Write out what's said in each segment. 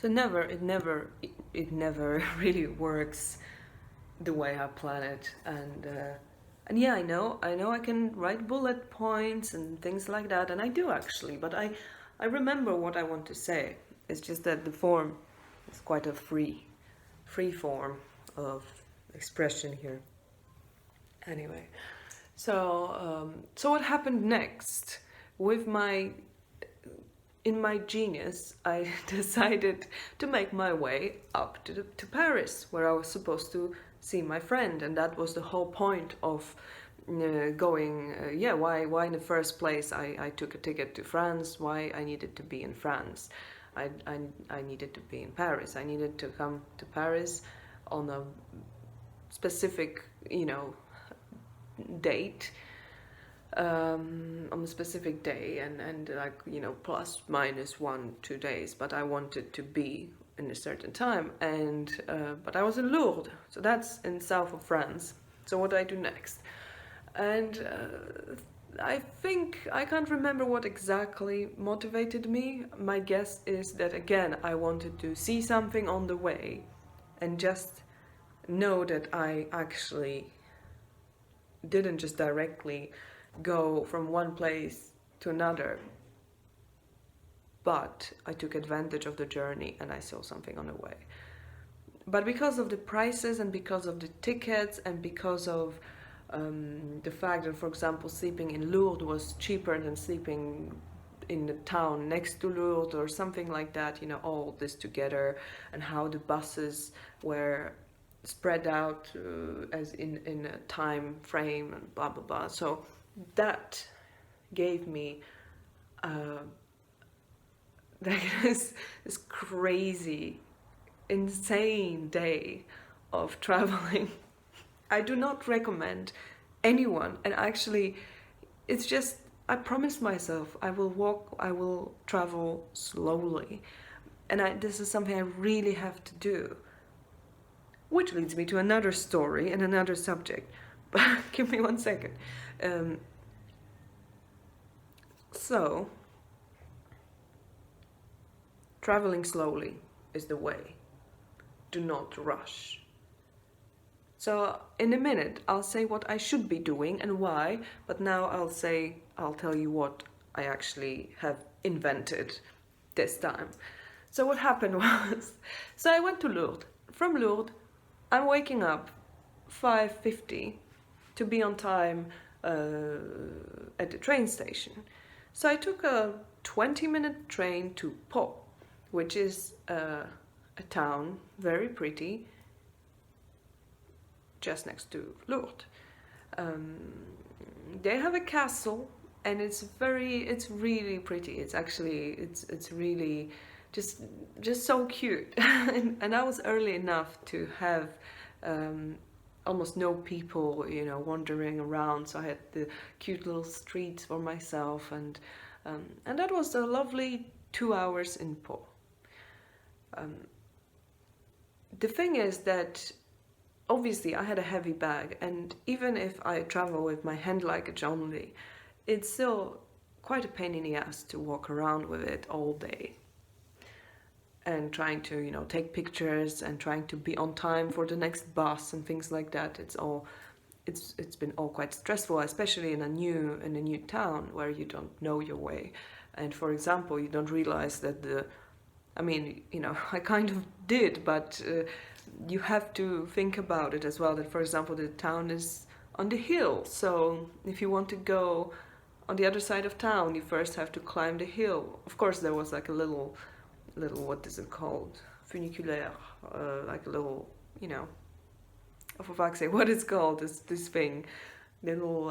So it never really works the way I plan it, and yeah, I know I can write bullet points and things like that, and I do actually, but I remember what I want to say. It's just that the form is quite a free form of expression here. Anyway, so what happened next with my in my genius, I decided to make my way up to Paris, where I was supposed to see my friend, and that was the whole point of going. Yeah, why in the first place I took a ticket to France? Why I needed to be in France? I, I, I needed to be in Paris. I needed to come to Paris on a specific, date, on a specific day, and like, plus minus 1 2 days, but I wanted to be in a certain time, and but I was in Lourdes, so that's in south of France. So what I do next? And I think I can't remember what exactly motivated me. My guess is that again I wanted to see something on the way and just know that I actually didn't just directly go from one place to another, but I took advantage of the journey and I saw something on the way. But because of the prices and because of the tickets and because of the fact that, for example, sleeping in Lourdes was cheaper than sleeping in the town next to Lourdes or something like that, all this together, and how the buses were spread out as in a time frame and blah blah blah. So that gave me this crazy, insane day of traveling. I do not recommend anyone, and actually, it's just I promised myself I will travel slowly, and this is something I really have to do. Which leads me to another story and another subject. But give me 1 second. So, traveling slowly is the way. Do not rush. So, in a minute, I'll say what I should be doing and why, but now I'll tell you what I actually have invented this time. So, what happened was, so I went to Lourdes. From Lourdes, I'm waking up 5:50 to be on time at the train station. So I took a 20-minute train to Pau, which is a town, very pretty, just next to Lourdes. They have a castle, and it's really pretty. It's actually it's really just so cute. And I was early enough to have almost no people, wandering around. So I had the cute little streets for myself, and that was a lovely 2 hours in Pau. The thing is that obviously I had a heavy bag, and even if I travel with my hand luggage only, it's still quite a pain in the ass to walk around with it all day. And trying to, take pictures and trying to be on time for the next bus and things like that. It's been all quite stressful, especially in a new town where you don't know your way. And for example, you don't realize that I kind of did, but you have to think about it as well, that for example the town is on the hill, so if you want to go on the other side of town, you first have to climb the hill. Of course there was like a little, what is it called, funiculaire, like a little, oh, for fuck's sake, what is called this thing, little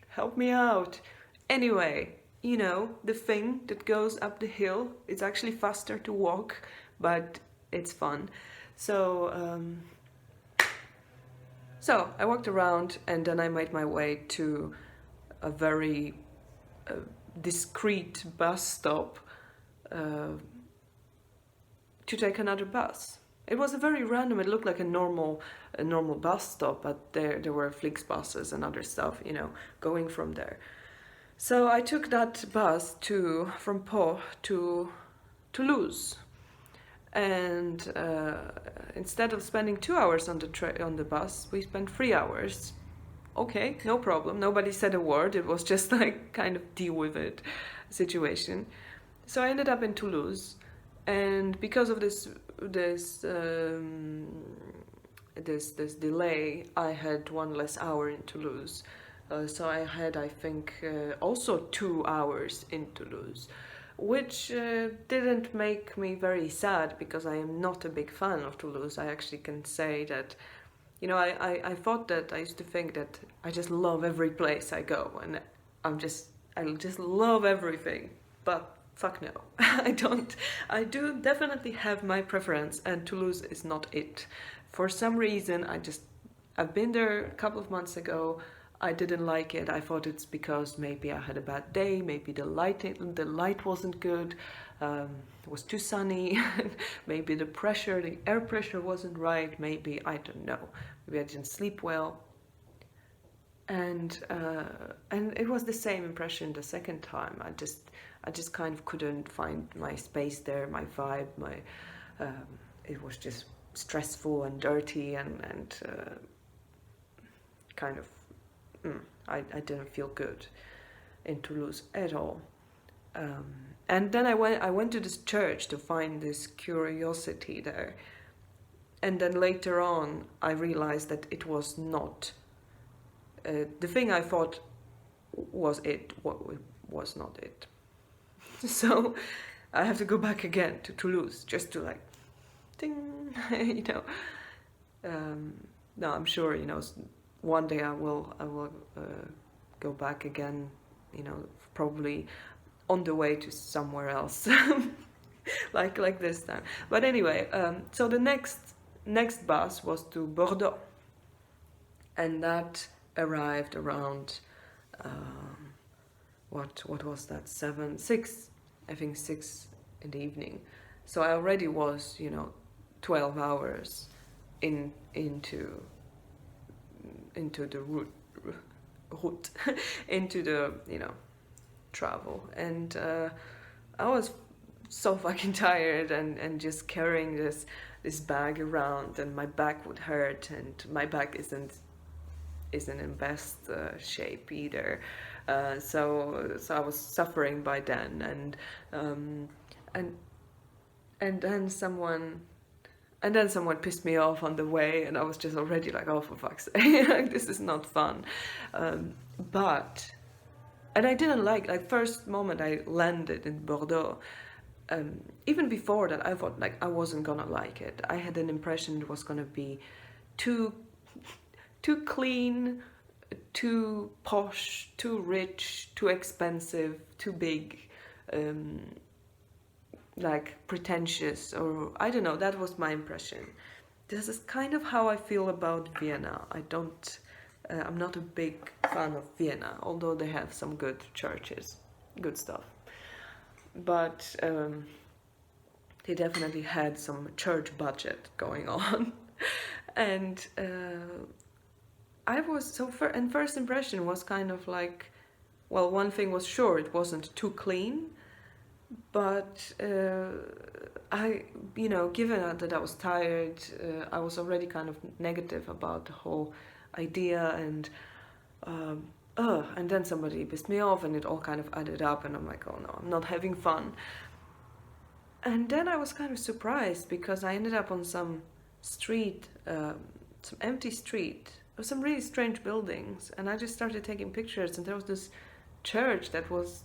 help me out, anyway, the thing that goes up the hill. It's actually faster to walk, but it's fun. So I walked around, and then I made my way to a very discreet bus stop to take another bus. It was a very random. It looked like a normal bus stop, but there were Flixbuses and other stuff, going from there. So I took that bus from Pau to Toulouse. and instead of spending 2 hours on the bus, we spent 3 hours. Okay, no problem. Nobody said a word. It was just like kind of deal with it situation. So I ended up in Toulouse, and because of this delay, I had one less hour in Toulouse. So I had, I think, also 2 hours in Toulouse, which didn't make me very sad because I am not a big fan of Toulouse. I actually can say that, you know, I thought that, I used to think that I just love every place I go, and I just love everything, but fuck no. I don't. I do definitely have my preference, and Toulouse is not it. For some reason, I've been there a couple of months ago. I didn't like it. I thought it's because maybe I had a bad day, maybe the light wasn't good, it was too sunny, maybe the air pressure wasn't right, maybe, I don't know, maybe I didn't sleep well. And it was the same impression the second time. I just kind of couldn't find my space there, my vibe, it was just stressful and dirty and kind of I didn't feel good in Toulouse at all. And then I went to this church to find this curiosity there. And then later on, I realized that it was not the thing I thought was it. What was not it. So I have to go back again to Toulouse just to like, ding, you know. No, I'm sure, you know, one day I will go back again, you know, probably on the way to somewhere else, like this time. But anyway, so the next bus was to Bordeaux, and that arrived around what was that, 6, I think 6 in the evening. So I already was, you know, 12 hours into the route into the, you know, travel. And I was so fucking tired and just carrying this bag around, and my back would hurt, and my back isn't in best shape either. So I was suffering by then, and then someone pissed me off on the way, and I was just already like, oh, for fuck's sake, like, this is not fun. And I didn't like first moment I landed in Bordeaux, even before that I thought like I wasn't gonna like it. I had an impression it was gonna be too clean, too posh, too rich, too expensive, too big, like pretentious, or I don't know, that was my impression. This is kind of how I feel about Vienna. I'm not a big fan of Vienna, although they have some good churches, good stuff. But they definitely had some church budget going on. And I was, and first impression was kind of like, well, one thing was sure, it wasn't too clean, but you know, given that I was tired, I was already kind of negative about the whole idea, and then somebody pissed me off, and it all kind of added up, and I'm like, oh no, I'm not having fun. And then I was kind of surprised because I ended up on some street, some empty street, with some really strange buildings, and I just started taking pictures, and there was this church that was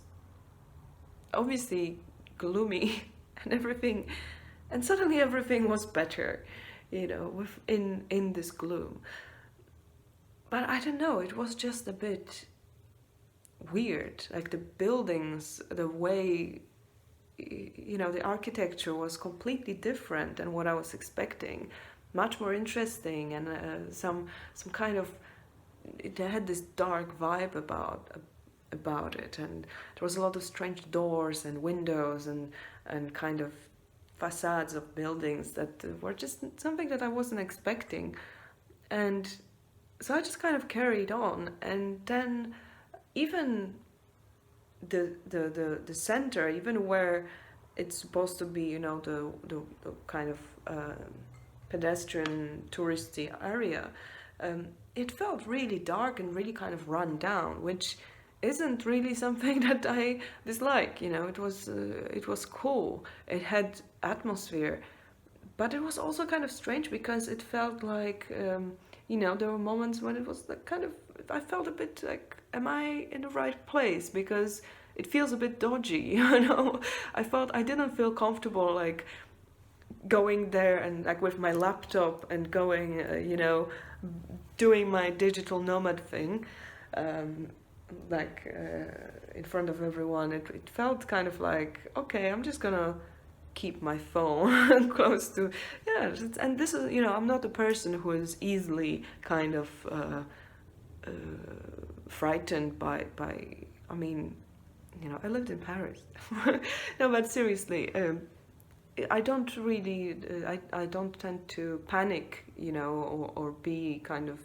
obviously gloomy and everything, and suddenly everything was better, you know, in this gloom. But I don't know, it was just a bit weird, like the buildings, the way, you know, the architecture was completely different than what I was expecting, much more interesting, and some kind of, it had this dark vibe about it, and there was a lot of strange doors and windows and kind of facades of buildings that were just something that I wasn't expecting. And so I just kind of carried on, and then even the center, even where it's supposed to be, you know, the kind of pedestrian touristy area, it felt really dark and really kind of run down, which isn't really something that I dislike. You know, it was cool. It had atmosphere, but it was also kind of strange because it felt like, you know, there were moments when it was like kind of, I felt a bit like, am I in the right place? Because it feels a bit dodgy, you know. I didn't feel comfortable like going there and like with my laptop and going, you know, doing my digital nomad thing, um, in front of everyone. It felt kind of like, okay, I'm just gonna keep my phone close to, yeah. And this is, you know, I'm not a person who is easily kind of uh, frightened by. I mean, you know, I lived in Paris. No, but seriously, I don't really, I don't tend to panic, you know, or be kind of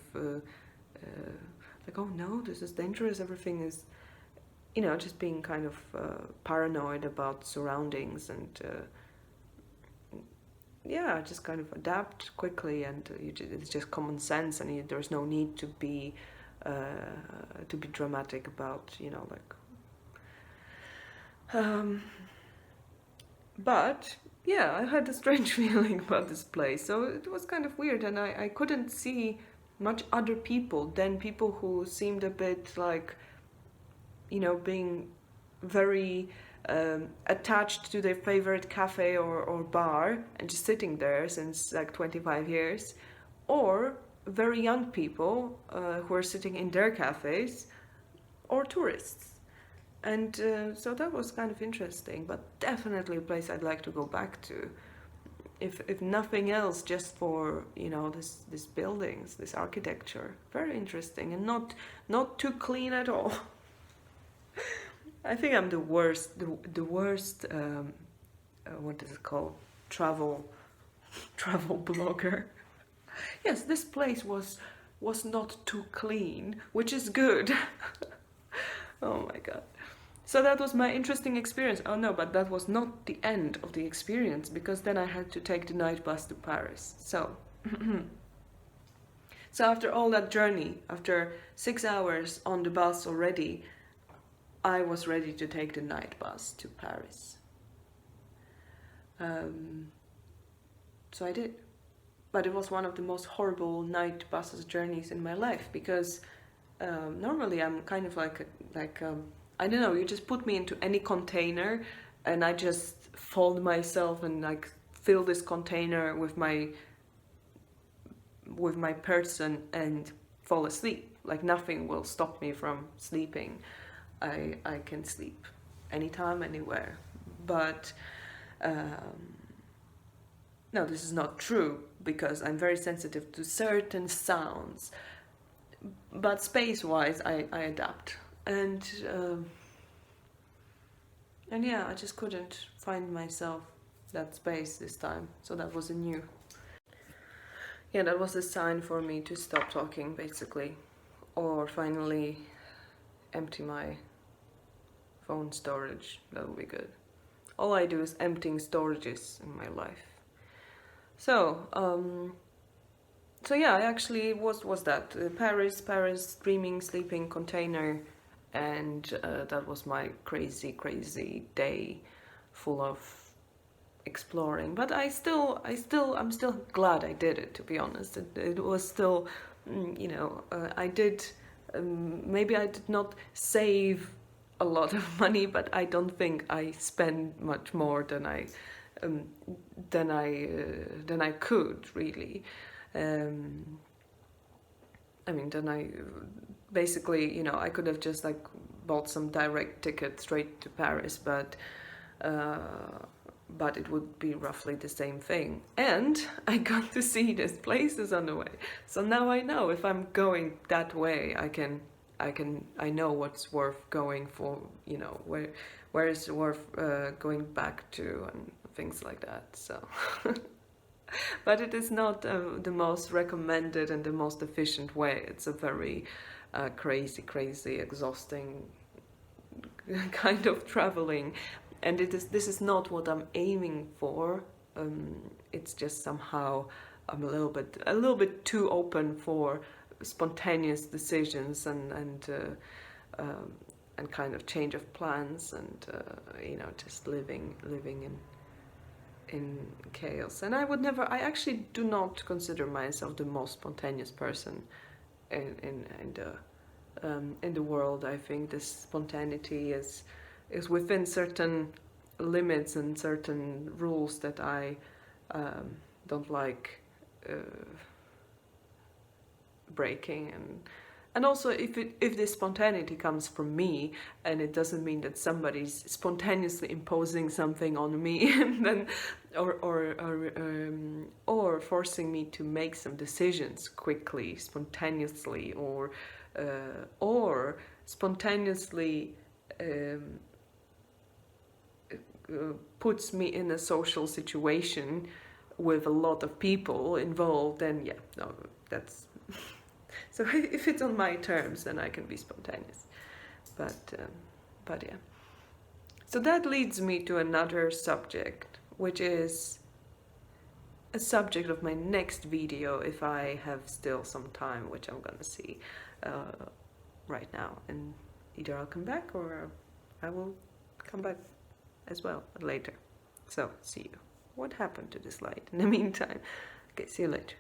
like, oh no, this is dangerous, everything is, you know, just being kind of paranoid about surroundings and yeah, just kind of adapt quickly, and it's just common sense, and there's no need uh, to be dramatic about, you know, like. Um, but yeah, I had a strange feeling about this place, so it was kind of weird, and I couldn't see much other people than people who seemed a bit like, you know, being very attached to their favorite cafe or bar and just sitting there since like 25 years, or very young people who are sitting in their cafes, or tourists. And so that was kind of interesting, but definitely a place I'd like to go back to. If nothing else, just for, you know, this buildings, this architecture, very interesting, and not too clean at all. I think I'm the worst. What is it called? Travel, travel blogger. Yes, this place was not too clean, which is good. Oh my god. So that was my interesting experience. Oh no, but that was not the end of the experience, because then I had to take the night bus to Paris. So, so after all that journey, after 6 hours on the bus already, I was ready to take the night bus to Paris. So I did. But it was one of the most horrible night buses journeys in my life, because normally I'm kind of like I don't know, you just put me into any container and I just fold myself and like fill this container with my person and fall asleep. Like nothing will stop me from sleeping. I can sleep anytime, anywhere. But no, this is not true, because I'm very sensitive to certain sounds. But space-wise, I adapt. And yeah, I just couldn't find myself that space this time. So that was a new. Yeah, that was a sign for me to stop talking, basically, or finally empty my phone storage. That would be good. All I do is emptying storages in my life. So, so yeah, I actually was that Paris, dreaming, sleeping container, and that was my crazy day, full of exploring. But I'm still glad I did it. To be honest, it was still, you know, I did. Maybe I did not save a lot of money, but I don't think I spent much more than I could really. I mean, then I basically, you know, I could have just like bought some direct ticket straight to Paris, but it would be roughly the same thing. And I got to see these places on the way, so now I know if I'm going that way, I know what's worth going for, you know, where is worth going back to and things like that. So. But it is not the most recommended and the most efficient way. It's a very crazy, exhausting kind of traveling. And this is not what I'm aiming for. It's just somehow I'm a little bit too open for spontaneous decisions and kind of change of plans, and just living in chaos. And I actually do not consider myself the most spontaneous person in the world. I think this spontaneity is within certain limits and certain rules that I don't like breaking. And also, if this spontaneity comes from me, and it doesn't mean that somebody's spontaneously imposing something on me, and then or forcing me to make some decisions quickly, spontaneously, or spontaneously puts me in a social situation with a lot of people involved, then yeah, no, that's so if it's on my terms, then I can be spontaneous. But yeah. So that leads me to another subject, which is a subject of my next video, if I have still some time, which I'm gonna see right now. And either I'll come back or I will come back as well later. So see you. What happened to this light in the meantime? Okay, see you later.